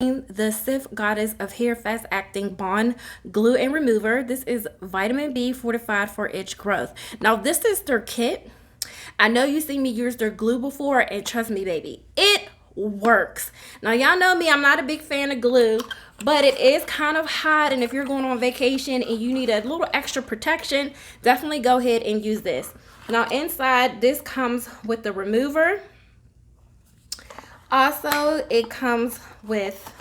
the Sif Goddess of Hair Fast Acting Bond Glue and Remover. This is vitamin B fortified for itch growth. Now this is their kit. I know you see me use their glue before, and trust me baby, it works. Now y'all know me, I'm not a big fan of glue, but it is kind of hot, and if you're going on vacation and you need a little extra protection, definitely go ahead and use this. Now inside, this comes with the remover. Also, it comes with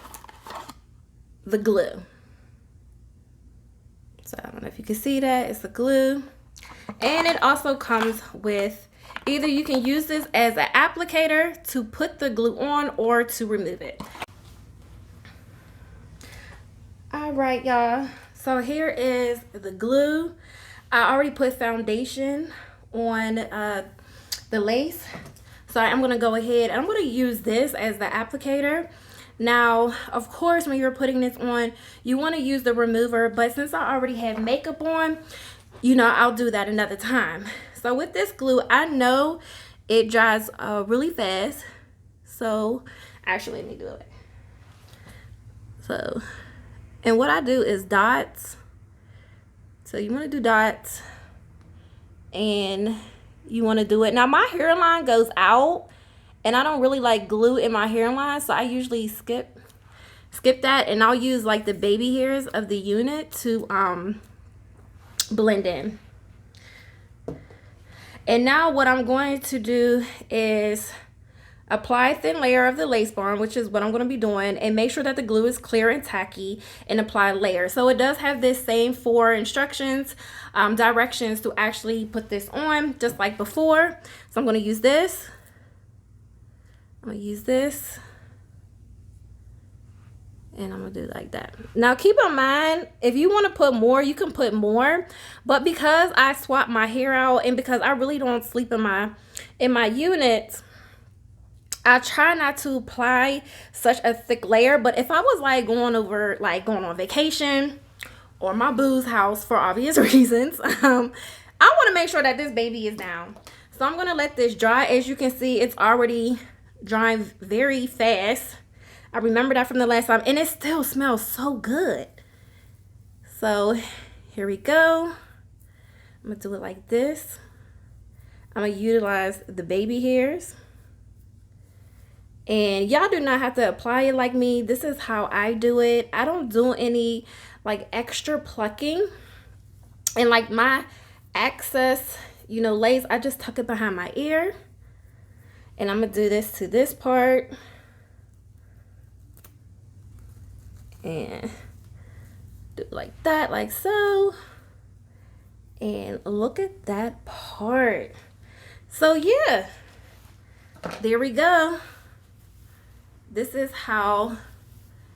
the glue. So I don't know if you can see that, it's the glue. And it also comes with, either you can use this as an applicator to put the glue on or to remove it. All right, y'all. So here is the glue. I already put foundation on the lace. So I'm going to go ahead and I'm going to use this as the applicator. Now, of course, when you're putting this on, you want to use the remover. But since I already have makeup on, you know, I'll do that another time. So with this glue, I know it dries really fast. So actually, let me do it. So, and what I do is dots. So you want to do dots. And you want to do it. Now my hairline goes out and I don't really like glue in my hairline, so I usually skip that, and I'll use like the baby hairs of the unit to blend in. And now what I'm going to do is apply a thin layer of the lace bond, which is what I'm going to be doing, and make sure that the glue is clear and tacky, and apply a layer. So it does have this same 4 instructions, directions to actually put this on, just like before. So I'm going to use this. I'm going to use this. And I'm going to do it like that. Now keep in mind, if you want to put more, you can put more. But because I swap my hair out, and because I really don't sleep in my unit, I try not to apply such a thick layer. But if I was like going on vacation or my boo's house for obvious reasons, I want to make sure that this baby is down. So I'm going to let this dry. As you can see, it's already drying very fast. I remember that from the last time, and it still smells so good. So here we go. I'm going to do it like this. I'm going to utilize the baby hairs. And y'all do not have to apply it like me. This is how I do it. I don't do any like extra plucking. And like my excess, you know, lace, I just tuck it behind my ear. And I'm going to do this to this part. And do it like that, like so. And look at that part. So yeah, there we go. This is how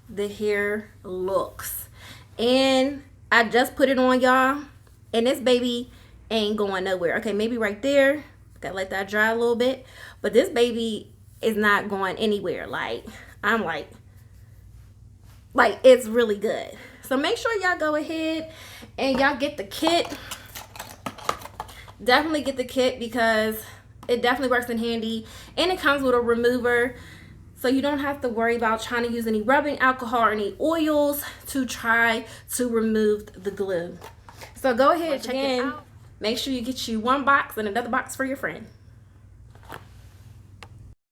the hair looks. And I just put it on, y'all, and this baby ain't going nowhere. Okay, maybe right there. Gotta let that dry a little bit. But this baby is not going anywhere. Like, I'm like it's really good. So make sure y'all go ahead and y'all get the kit. Definitely get the kit, because it definitely works in handy, and it comes with a remover. So you don't have to worry about trying to use any rubbing alcohol or any oils to try to remove the glue. So go ahead and check it out. Make sure you get you one box and another box for your friend.